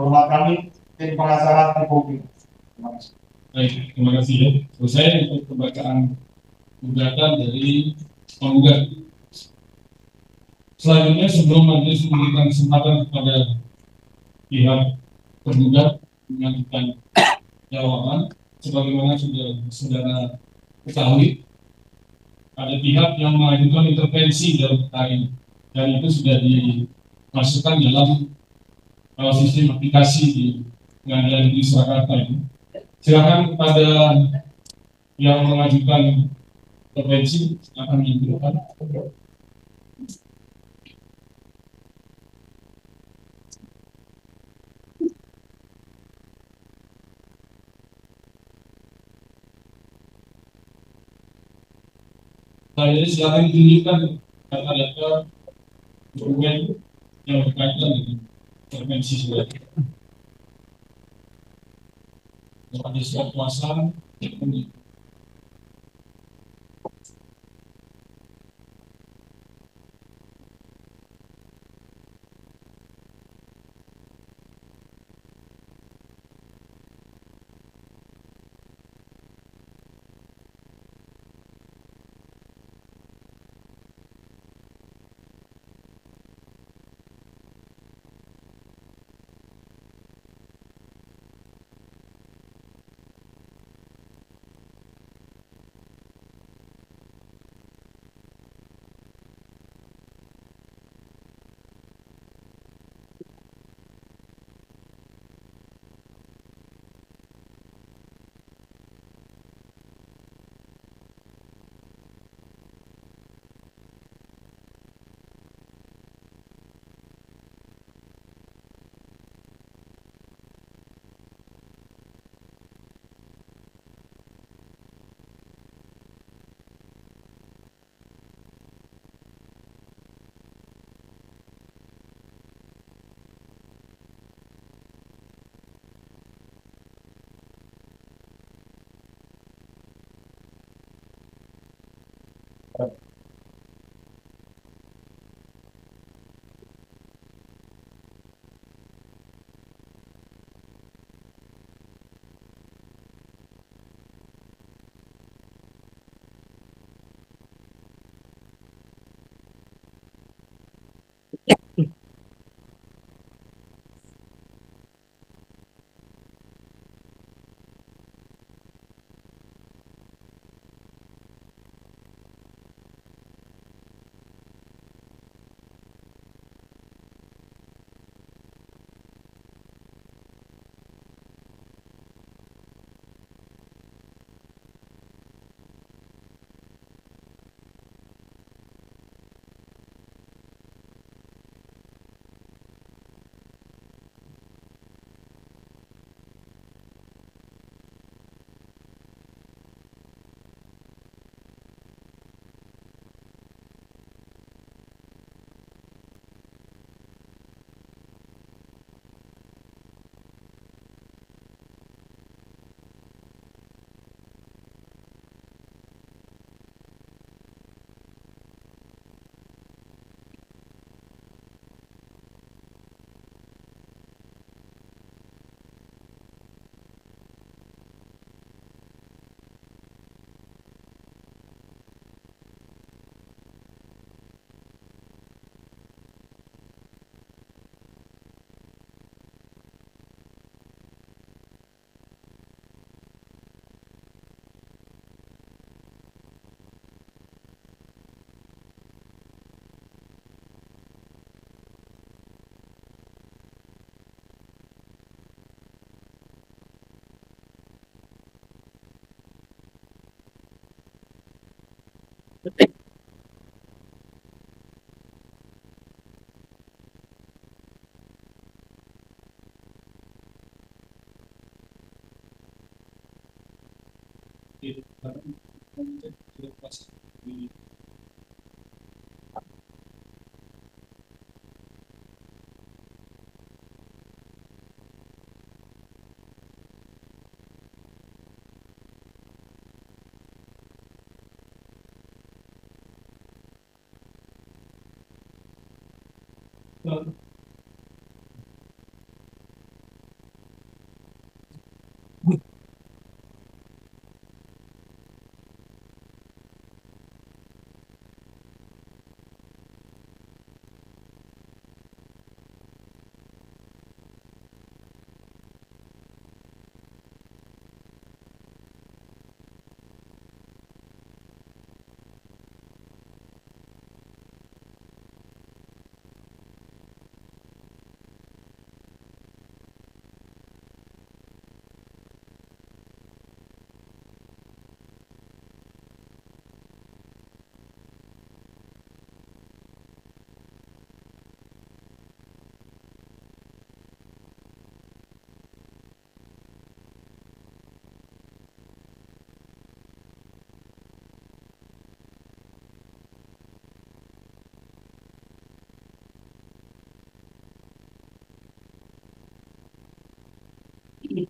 Bahwa kami tim pengacara Republik. Terima kasih. Baik, terima kasih ya. Selesai untuk pembacaan gugatan dari penggugat. Selanjutnya sebelum majelis memberikan kesempatan kepada pihak tergugat mengajukan jawaban, sebagaimana sudah saudara ketahui, ada pihak yang mengajukan intervensi dalam perkara ini, dan itu sudah dimasukkan dalam sistem aplikasi di Pengadilan Negeri Surakarta ini. Silakan kepada yang mengajukan intervensi akan menunjukkan. Jadi silakan ditunjukkan data-data dokumen yang berkaitan dengan intervensi surat. Ada surat kuasa. Ini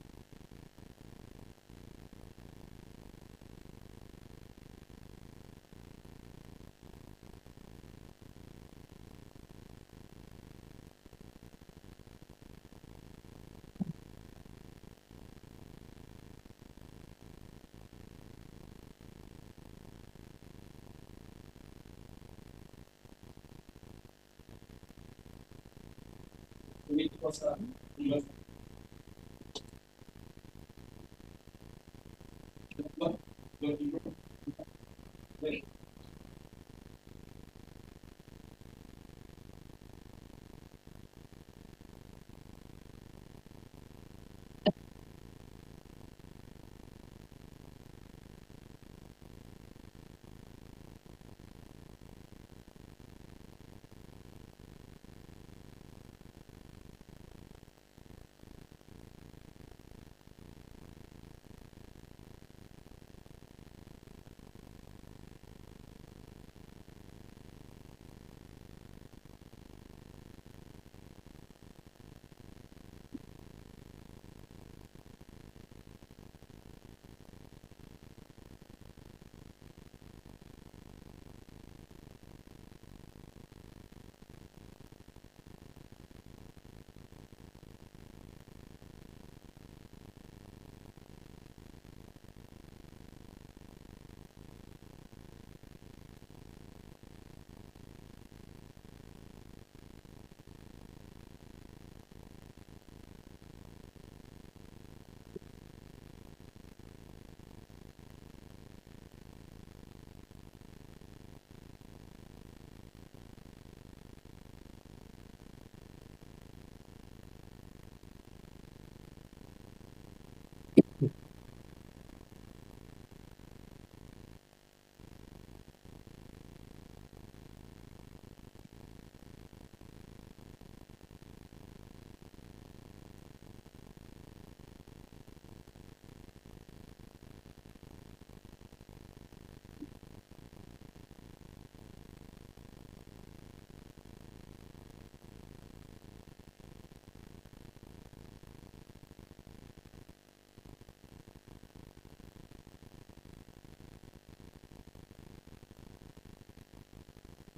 kekuasaan.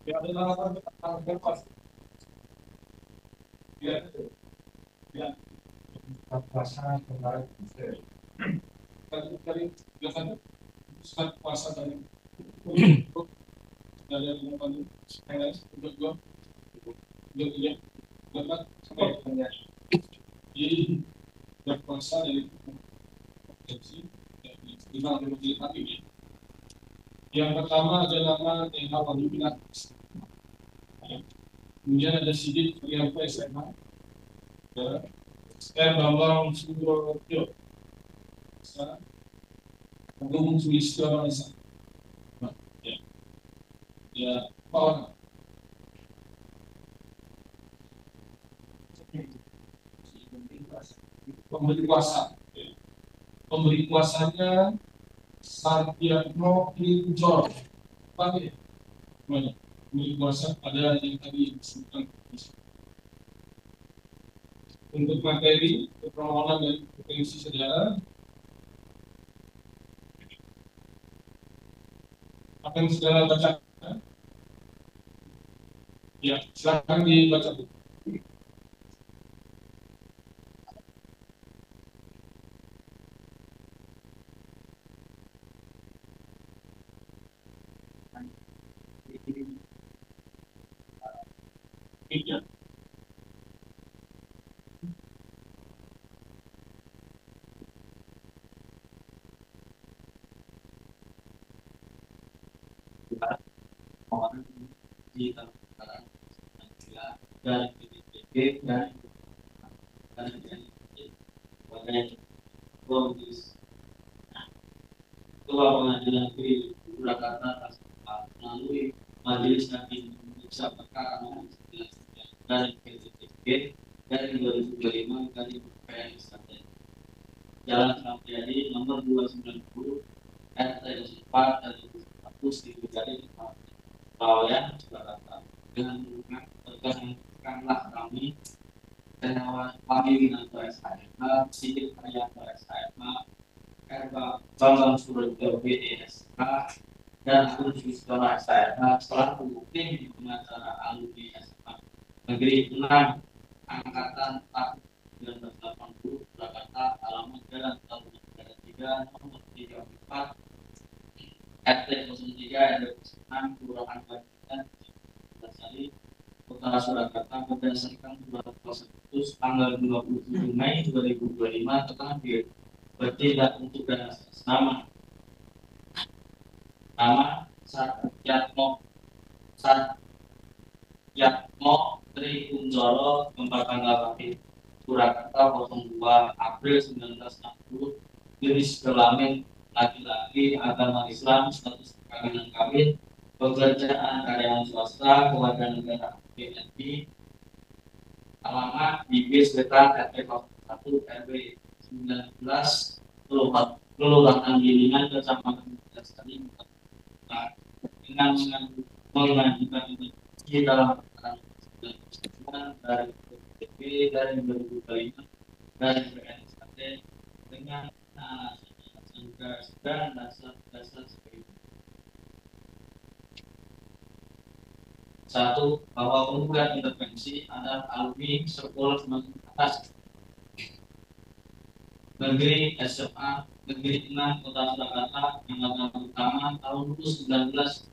Ya, adalah tanggal pas. Ya, ya. Pasangan kemarin Kali biasanya pusat puasa dari yang paling untuk dua dia dapat sampai jadi berpuasa dari konsumsi dari 50 hari. Yang pertama adalah nama yang awal dibilang. Kemudian ada sidik yang SMA. Bambang Subrotyo. Agung Sulistiawasa. Ya, ya, Pak. Pemberi kuasa. Pemberi kuasanya Sartiano Pinjol. Apa ya? Pemberi kuasa ada yang tadi disebutkan. Untuk materi permohonan dan potensi saudara, apa yang saudara baca? Ya, silakan dibaca. Ya. Orang di dan BPP dan Komisi Ketua Pengadilan Negeri Surakarta melalui Majelis Hakim Memeriksa Perkara Nomor 19 dari BPP dari 2025 dari PPS Jalan Sampiadi nomor 290 RT 4 dari 100 di Bidari Bawayan Jakarta dengan menggunakanlah kami dan Wahyu atau SHMH, Sigit Haryanto SHMH, Bambang Surojo BDSK, dan Agus Yustora SHMH selaku tim pengacara alumni SMA Negeri 6 Angkatan tahun 1980 Jakarta, alamat Jalan Tahun Negara 3 nomor 34 RT 03 RW 6 Kelurahan Banjarnegara Sari Kota Surakarta berdasarkan surat tersebut tanggal 27 Mei 2025 telah bertindak untuk dan atas nama Satyatmo Tri Kunjoro tempat tanggal lahir Surakarta 02 April 1960, jenis kelamin laki-laki, agama Islam, status perkawinan kawin, pekerjaan karyawan swasta, kewarganegaraan BNI, alamat Bibis Wetan RT 1 RW 19 Kelurahan Gilingan Kecamatan Sari dengan mengajukan ini dalam perkara dari PDP dari 2025 dari BNSKT dengan dan dasar sebagai satu, bahwa penggugat intervensi adalah alumni sekolah menengah atas negeri SMA Negeri 6 Kota Surakarta angkatan utama tahun 1980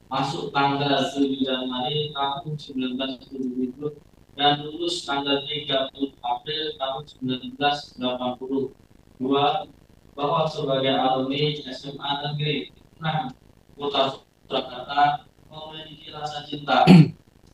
masuk tanggal 7 Januari tahun 1977 dan lulus tanggal 30 April tahun 1980. Dua, bahwa sebagai alumni SMA Negeri 6 Kota Surakarta memiliki rasa cinta,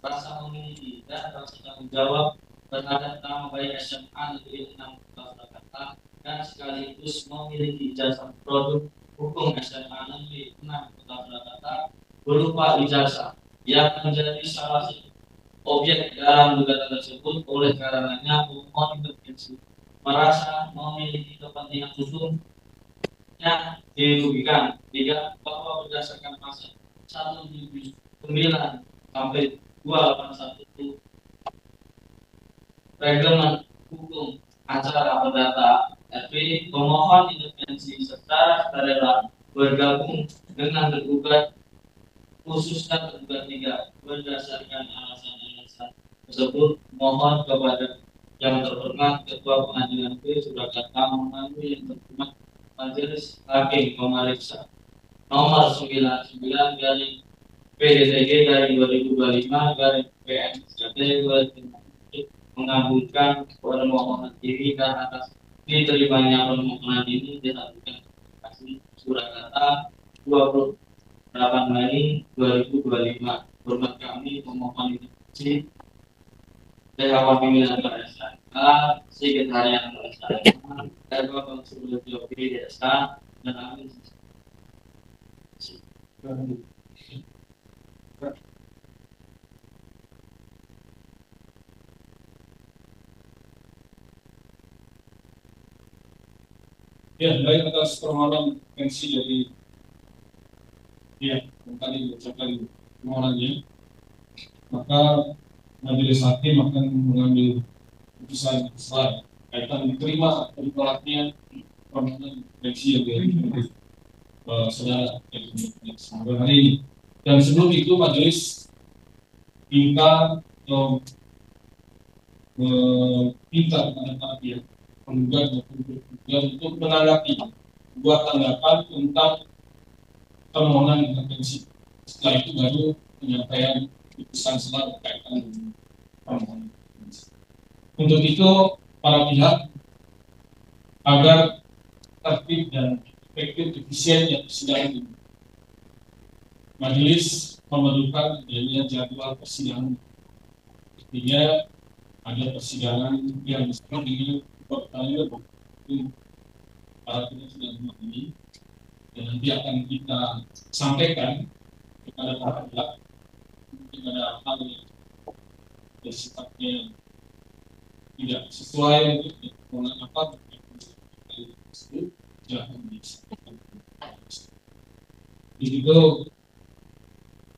rasa memiliki dan rasa tanggung jawab terhadap nama baik SMA Negeri 6 Kota Surakarta dan sekaligus memiliki ijazah produk hukum SMA Negeri 6 Kota Surakarta berupa ijazah yang menjadi salah satu objek dalam gugatan tersebut. Oleh karenanya pemohon intervensi merasa memiliki kepentingan hukum yang dirugikan tidak bahwa berdasarkan pasal 179 sampai 281 Reglemen Hukum Acara Perdata RP, pemohon intervensi secara sukarela bergabung dengan tergugat khususnya tergugat 3 berdasarkan alasan-alasan tersebut. Mohon kepada yang terhormat Ketua Pengadilan Negeri Surakarta melalui yang terhormat Majelis Hakim Pemeriksa nomor 99 garing PDTG garing 2025 garing PMSKT mengabulkan permohonan diri dan atas diterimanya permohonan ini dilakukan kasih Surakarta 28 Mei 2025. Hormat kami pemohon intervensi Dewan Pimpinan SHMH, Sigit Haryanto SHMH, Bambang Surojo BDSK, dan Amin. Ya, baik atas permohonan intervensi dari yang tadi diucapkan permohonannya, maka Majelis Hakim akan mengambil keputusan setelah kaitan diterima atau ditolaknya permohonan intervensi yang dari saudara sampai hari ini. Dan sebelum itu majelis minta atau meminta kepada para pihak penggugat maupun tergugat untuk menanggapi dua tanggapan tentang permohonan intervensi. Setelah itu baru penyampaian keputusan setelah berkaitan dengan permohonan intervensi. Untuk itu para pihak agar tertib dan efektif efisiennya persidangan ini, majelis memerlukan adanya jadwal persidangan. Artinya ada persidangan yang disebut dengan pertanyaan para pihak sedang ini, dan nanti akan kita sampaikan kepada para pihak kepada hal yang sifatnya tidak sesuai dengan permohonan apa tersebut jangan disampaikan. Di situ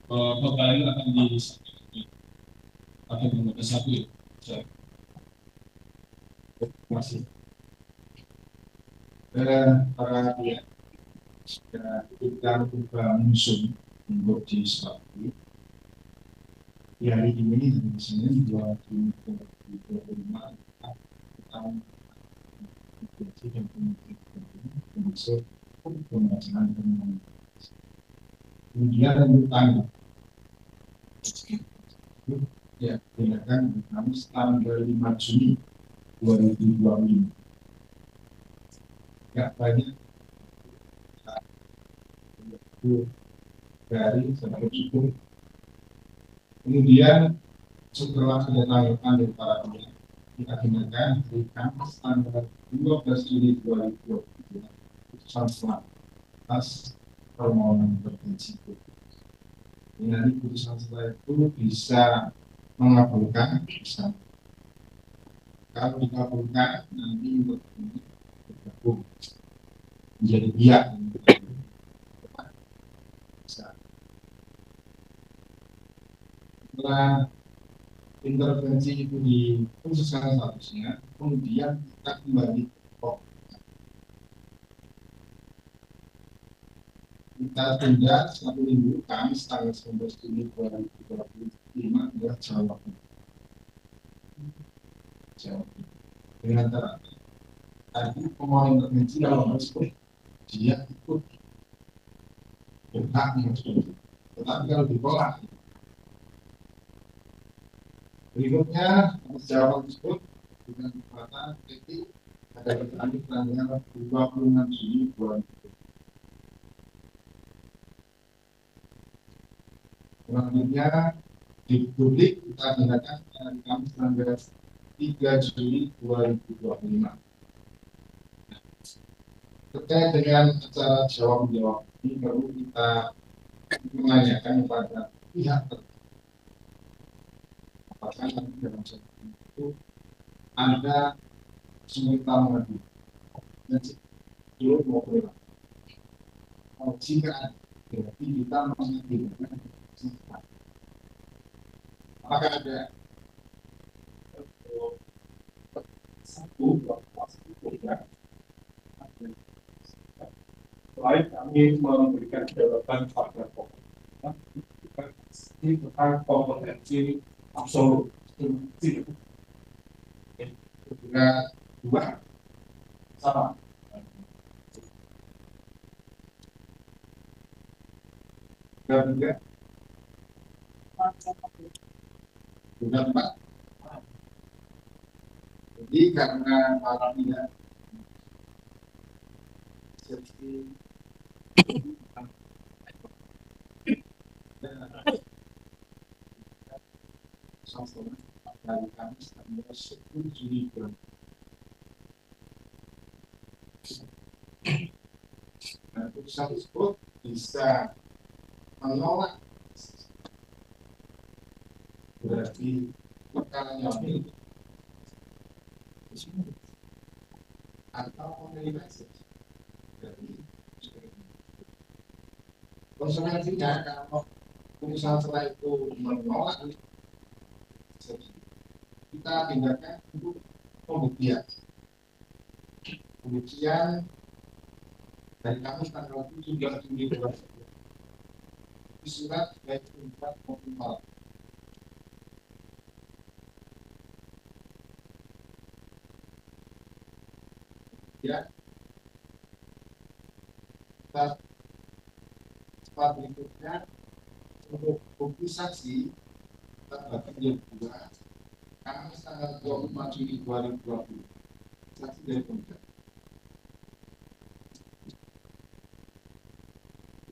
pertanyaan akan disampaikan atau belum ada satu ya. Masih. Dan para pihak kita coba musuh untuk di Sepatu. Di hari ini hari Senin 25 tahun dan termasuk pembacaan dan kemudian untuk tanggal ya dilakukan Kamis tanggal 5 Juni 2025. Ya banyak dari sampai cukup. Kemudian setelah kedatangan dari para pihak diagendakan di Kamis tanggal 12 Juni 2023 putusan selah atas permohonan berpensi. Nanti putusan selah itu bisa mengabulkan, bisa kalau dikabulkan nanti untuk bergabung menjadi pihak bisa. Setelah intervensi itu dikhususkan statusnya, kemudian kita kembali ke kita tunda 1 minggu Kamis tanggal 19 Juni 2025 adalah Jawa. Dengan cara tadi pemohon intervensi kalau tersebut dia ikut berhak mengajukan, tetapi kalau ditolak berikutnya jawaban tersebut dengan kekuatan PT ada bertanding tanggal 26 Juni 2020. Selanjutnya di publik kita agendakan hari Kamis tanggal 3 Juli 2025. Terkait dengan acara jawab-menjawab ini perlu kita menanyakan kepada pihak terkait apakah nanti dalam satu itu ada kesulitan mengadu dan belum mau berlaku. Jika ada, berarti kita masih diberikan kesempatan. Apakah ada satu ya? Selain kami memberikan jawaban pada pokok, ini tentang kompetensi absolut. Juga dua sama. Juga empat. Jadi karena para pihak seperti dari Kamis tanggal 10 Juni 2020. Nah, putusan tersebut bisa menolak berarti perkaranya ini atau menerima dari konsekuensinya kalau putusan setelah itu menolak kita tindakan untuk pembuktian dari Kamis tanggal 7 Juni 2020 di surat baik tempat maupun malam. Ya, kita cepat berikutnya untuk bukti saksi kita bagi menjadi dua. Kamis tanggal 25 Juni 2020 saksi dari pemerintah.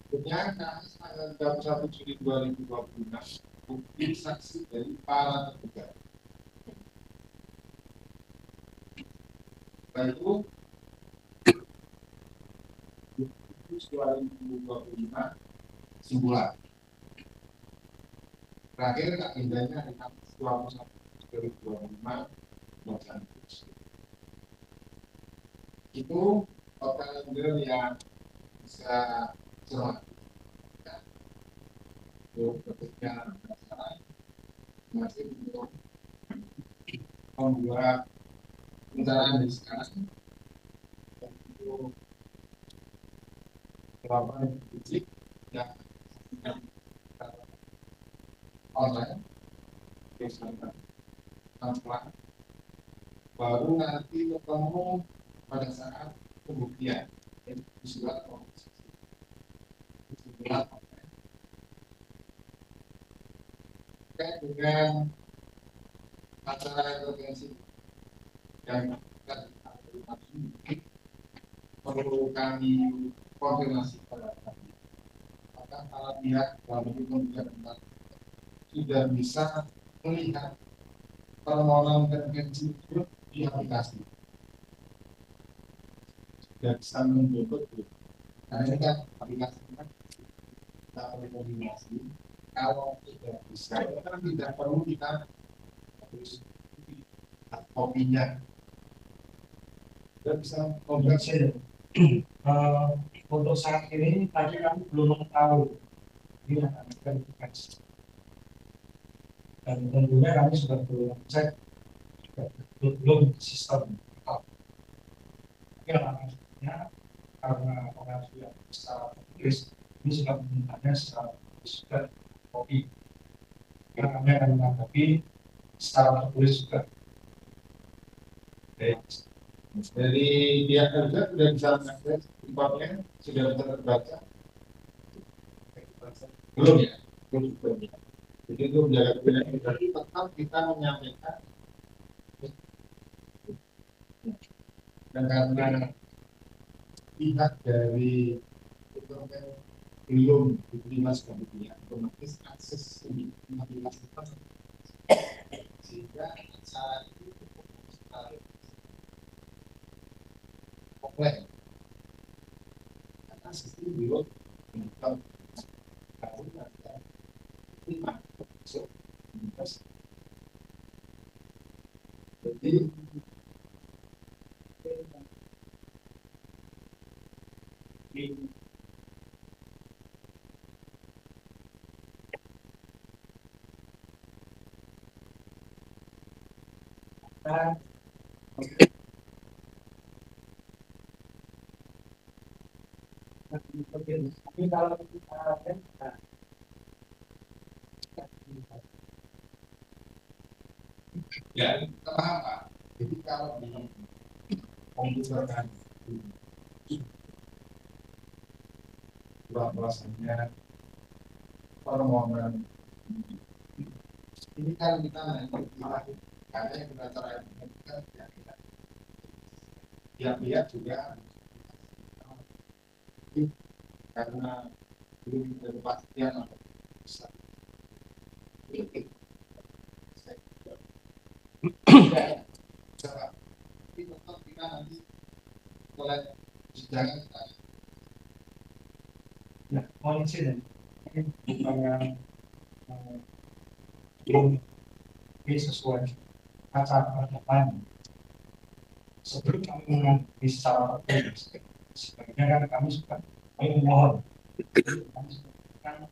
Berikutnya Kamis tanggal 31 Juni 2026 bukti saksi dari para tergugat. Setelah itu 2025 simpulan. Terakhir agendanya hari Kamis 21 2025 melaksanakan itu total yang bisa cermat untuk ketika masih untuk membuat perencanaan dari sekarang untuk melakukan publik yang online misalkan tanpa baru nanti ketemu pada saat pembuktian yaitu surat terkait dengan acara intervensi yang perlu kami konfirmasi pada kami apakah para pihak melalui pembukaan sudah bisa melihat permohonan intervensi itu di aplikasi sudah bisa menjemput karena ini kan aplikasi kan kita perlu koordinasi kalau tidak bisa kan tidak perlu kita harus kopinya kita bisa konversi. Untuk saat ini tadi kami belum mengetahui ini akan verifikasi dan tentunya kami sudah belum cek belum sistem tapi alhamdulillah karena pengajuan secara tertulis ini sudah memintanya secara juga kopi karena kami akan menanggapi secara tertulis juga. Dari pihak kerja sudah bisa mengakses importnya sudah bisa terbaca belum ya belum ya jadi itu menjaga kebenaran berarti tetap kita menyampaikan dan karena pihak dari belum diterima sebagai pihak otomatis akses aplikasi sehingga acara itu kompleks karena sistem belum menentukan tahun ada 5 so jadi tapi kalau kita ya kita paham Pak. Jadi kalau di komputer kan bahwasanya permohonan ini kan kita nanti karena yang kita terakhir kita pihak juga karena belum ada kepastian atau bisa tapi tetap kita nanti oleh persidangan kita nah konsisten bukan belum sesuai acara lain sebelum kami mengambil secara tertulis sebenarnya kan kami suka memohon kami suka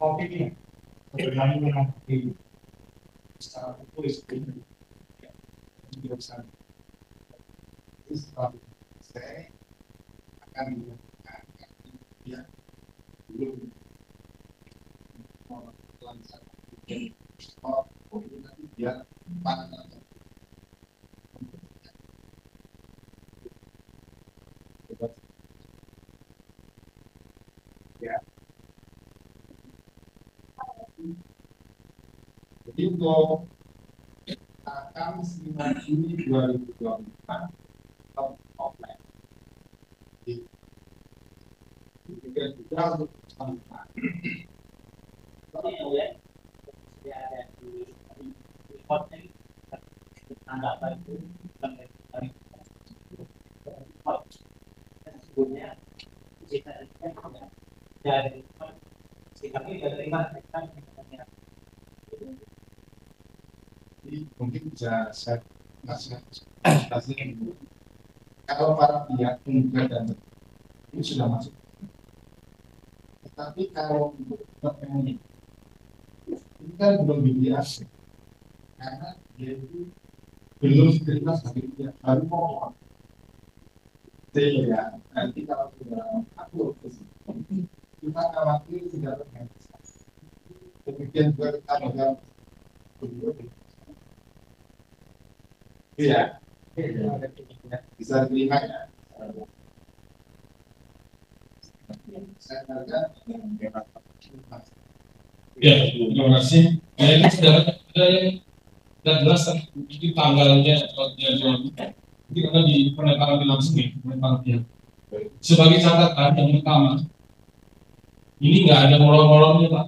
kopinya sebelum kami mengambil secara tertulis bisa setelah saya akan melakukan ya belum lancar nanti biar panas ya jadi untuk akan 9 Juni 2024 offline juga untuk sampai ya ada di reportnya tanggapan itu sampai sebelumnya kita dari kami sudah terima jadi mungkin bisa saya kasih kalau para pihak penggugat dan ini sudah masuk tetapi kalau untuk ini kan belum diberi akses karena dia itu belum terima sebagai baru mau sehingga nanti kalau sudah aku kita khawatir tidak terhenti. Demikian juga kita dalam iya bisa terima ya. Saya harga Ya, terima kasih. Ini sudah ada yang tidak jelas ini tanggalnya atau jadwal. Jadi karena di penetapan langsung ya, penetapan. Sebagai catatan yang pertama, ini nggak ada molor-molornya Pak.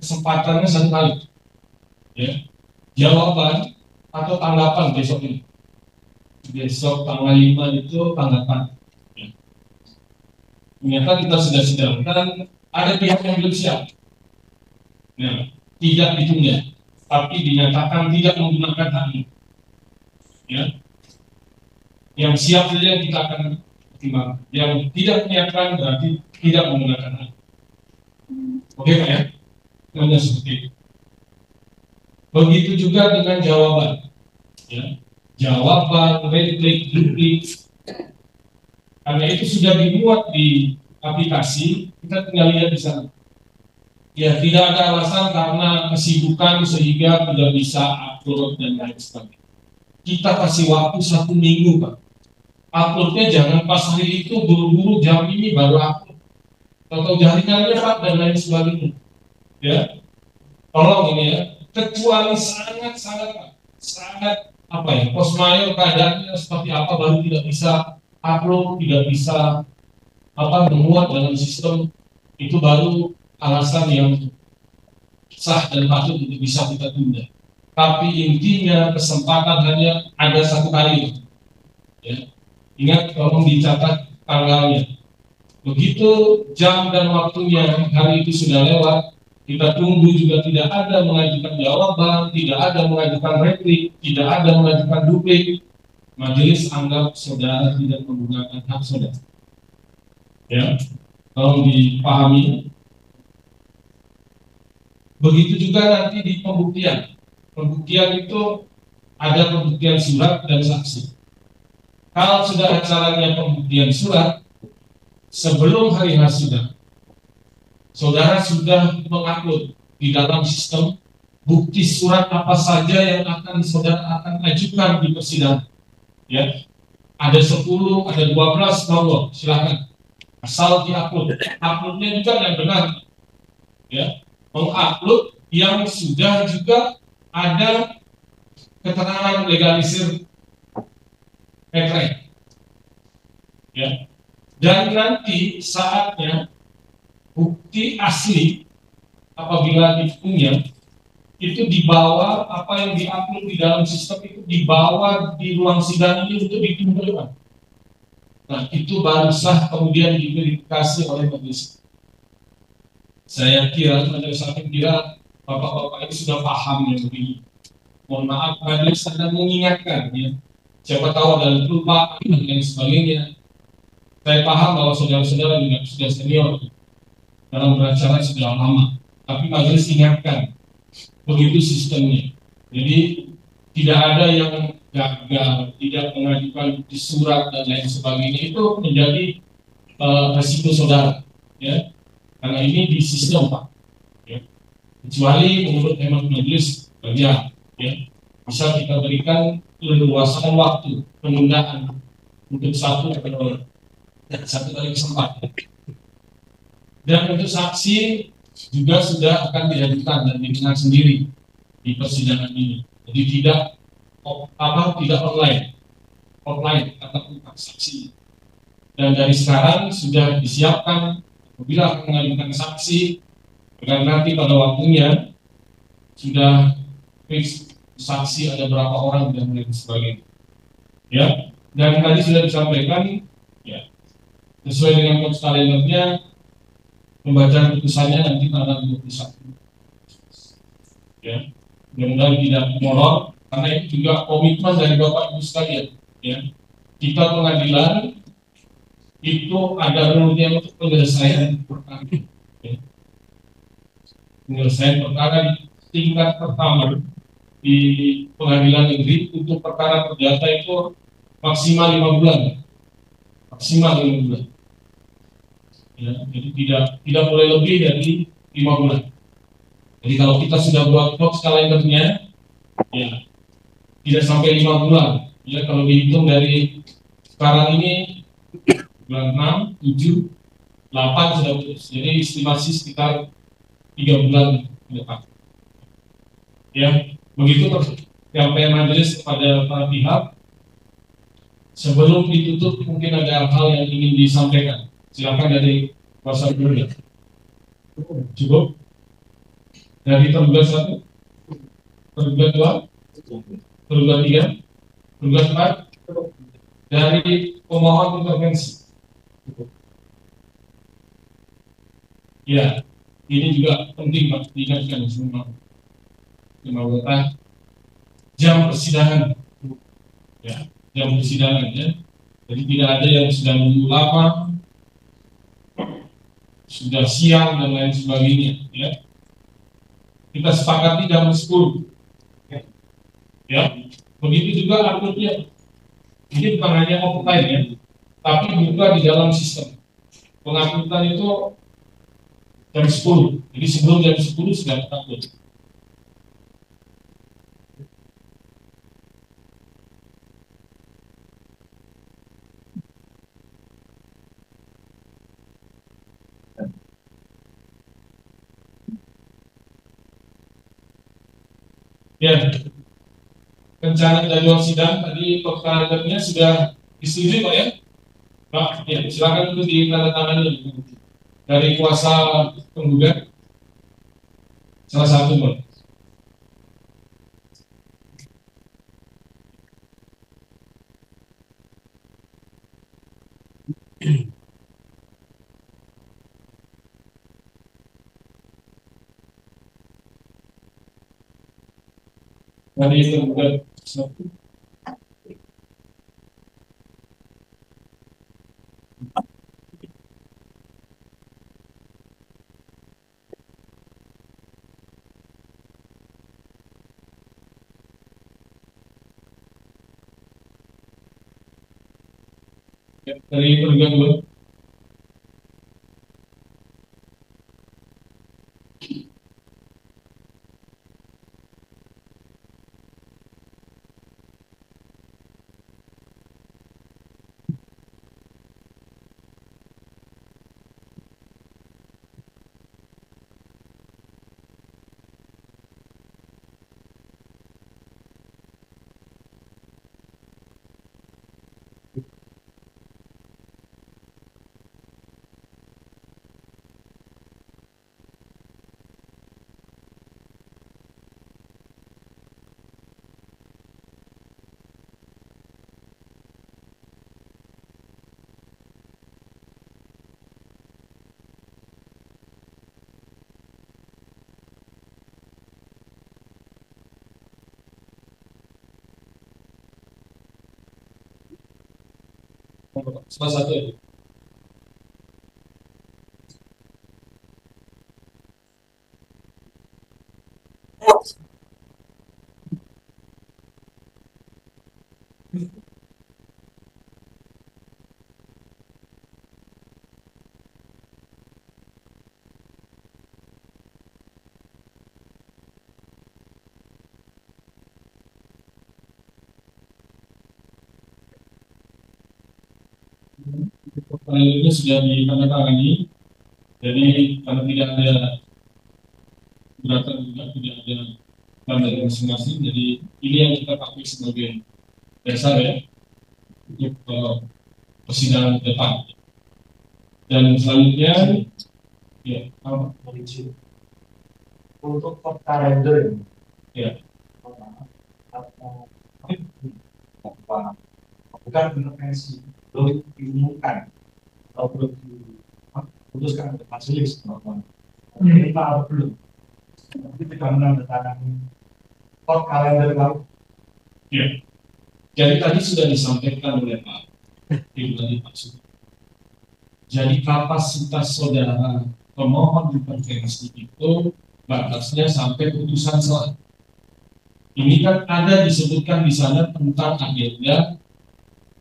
Kesempatannya satu kali. Ya, jawaban atau tanggapan besok ini. Besok tanggal 5 itu tanggapan. Ya. Ternyata kita sudah sidangkan, ada pihak yang belum siap. Nah, tidak ditunda, tapi dinyatakan tidak menggunakan hak ini. Ya. Yang siap saja yang kita akan pertimbangkan. Yang tidak menyiapkan berarti tidak menggunakan hak. Oke Pak ya? Hanya seperti itu. Begitu juga dengan jawaban. Ya. Jawaban, replik, duplik. Karena itu sudah dimuat di aplikasi, kita tinggal lihat di sana. Ya, tidak ada alasan karena kesibukan sehingga tidak bisa upload dan lain sebagainya. Kita kasih waktu 1 minggu, Pak. Uploadnya jangan pas hari itu buru-buru jam ini baru upload. Atau jaringannya Pak dan lain sebagainya. Ya, tolong ini ya. Kecuali sangat apa ya, pos mayor keadaannya seperti apa baru tidak bisa upload, tidak bisa memuat dalam sistem, itu baru alasan yang sah dan patut untuk bisa kita tunda. Tapi intinya kesempatan hanya ada 1 kali. Ya. Ingat, tolong dicatat tanggalnya. Begitu jam dan waktunya hari itu sudah lewat, kita tunggu juga tidak ada mengajukan jawaban, tidak ada mengajukan replik, tidak ada mengajukan duplik. Majelis anggap saudara tidak menggunakan hak saudara. Ya, tolong dipahami. Begitu juga nanti di pembuktian. Pembuktian itu ada pembuktian surat dan saksi. Kalau sudah acaranya pembuktian surat, sebelum hari H saudara sudah mengupload di dalam sistem bukti surat apa saja yang akan saudara akan ajukan di persidangan. Ya, ada 10, ada 12, monggo silakan. Asal diupload. Uploadnya juga yang benar. Ya, mengupload yang sudah juga ada keterangan legalisir ekran. Ya. Dan nanti saatnya bukti asli apabila dipunya itu dibawa, apa yang diupload di dalam sistem itu dibawa di ruang sidang ini untuk dikumpulkan. Nah, itu baru sah kemudian diverifikasi oleh majelis. Saya kira, bapak-bapak ini sudah paham yang begini. Mohon maaf, majelis sedang mengingatkan ya. Siapa tahu ada lupa dan lain sebagainya. Saya paham bahwa saudara-saudara juga sudah senior dalam beracara sudah lama. Tapi majelis ingatkan, begitu sistemnya. Jadi tidak ada yang gagal, tidak mengajukan bukti surat dan lain sebagainya, itu menjadi resiko saudara. Ya. Karena ini di sistem Pak. Ya. Kecuali menurut hemat majelis ya, bisa kita berikan leluasan waktu penundaan untuk satu kali kesempatan. Dan untuk saksi juga sudah akan dihadirkan dan didengar sendiri di persidangan ini. Jadi tidak online atau saksi. Dan dari sekarang sudah disiapkan apabila mengajukan saksi, dan nanti pada waktunya sudah fix saksi ada berapa orang dan lain sebagainya. Ya, dan tadi sudah disampaikan, ya, sesuai dengan kode kalendernya, pembacaan putusannya nanti tanggal 21. Ya, mudah-mudahan tidak molor, karena itu juga komitmen dari Bapak Ibu sekalian. Ya, kita pengadilan itu ada rulenya untuk penyelesaian perkara. Ya. Penyelesaian perkara di tingkat pertama di pengadilan negeri untuk perkara perdata itu maksimal 5 bulan, maksimal 5 bulan. Ya, jadi tidak boleh lebih dari 5 bulan. Jadi kalau kita sudah buat box kalendernya, ya tidak sampai 5 bulan. Ya, kalau dihitung dari sekarang ini bulan 6, 7, 8 sudah putus. Jadi estimasi sekitar 3 bulan ke depan. Ya, begitu penyampaian majelis kepada para pihak. Sebelum ditutup mungkin ada hal yang ingin disampaikan. Silakan dari kuasa hukum. Cukup? Dari tergugat 1, tergugat 2, tergugat 3, tergugat 4, dari pemohon intervensi. Ya, ini juga penting Pak, diingatkan semua anggota. Jam persidangan, ya, jam persidangan ya. Jadi tidak ada yang sedang menunggu lama, sudah siang dan lain sebagainya. Ya, kita sepakati jam 10. Ya, begitu juga akunnya. Ini bukan hanya offline ya, tapi juga di dalam sistem pengangkutan itu jam 10. Jadi sebelum jam 10 sudah takut. Ya, rencana jadwal sidang tadi kalendernya sudah disetujui Pak ya? Pak, ya silakan itu ditandatangani dari kuasa penggugat salah satu Pak. Dari tergugat 1. Ya, dari tergugat 2. Salah satu ya. Kalendernya sudah ditandatangani. Jadi karena tidak ada keberatan juga, tidak ada tanda masing-masing. Jadi ini yang kita pakai sebagai dasar ya untuk persidangan depan. Dan selanjutnya, ya, untuk kalender ya, bukan intervensi, belum diumumkan atau belum diputuskan oleh majelis. Ini Pak belum. Nanti tidak menandatangani kalender lalu. ya. Jadi tadi sudah disampaikan oleh Pak Ibu Pak Sudah. Jadi kapasitas saudara pemohon intervensi itu batasnya sampai putusan selah. Ini kan ada disebutkan di sana tentang agenda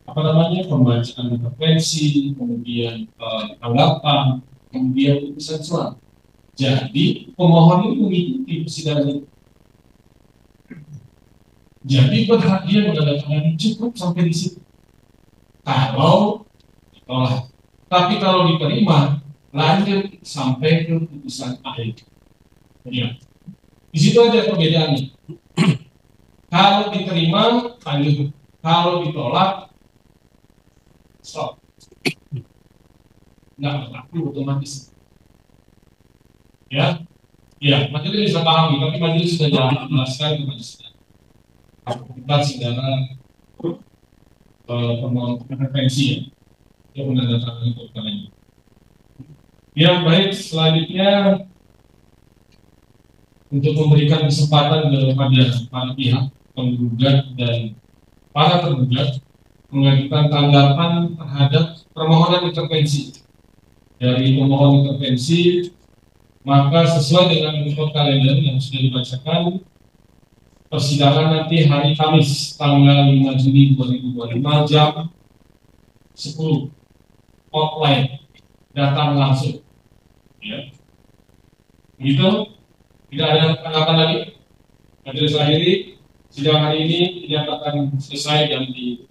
pembacaan intervensi, kemudian tanggapan, kemudian putusan surat. Jadi pemohon itu mengikuti persidangan itu. Jadi berhak dia menandatangani cukup sampai di situ. Kalau ditolak, tapi kalau diterima lanjut sampai ke putusan akhir. Ya. Di situ aja perbedaannya. Kalau diterima lanjut, kalau ditolak stop. Nggak berlaku otomatis. Ya, ya, majelis bisa pahami, tapi majelis sudah jelaskan kepada kita. Kita saudara pemohon intervensi ya, yang menandatangani perkara. Ya baik, selanjutnya untuk memberikan kesempatan kepada para pihak penggugat dan para tergugat mengajukan tanggapan terhadap permohonan intervensi dari pemohon intervensi, maka sesuai dengan info kalender yang sudah dibacakan, persidangan nanti hari Kamis tanggal 5 Juni 2025 jam 10 offline, datang langsung. Ya. Begitu, tidak ada tanggapan lagi. Majelis akhiri sidang hari ini dinyatakan selesai dan di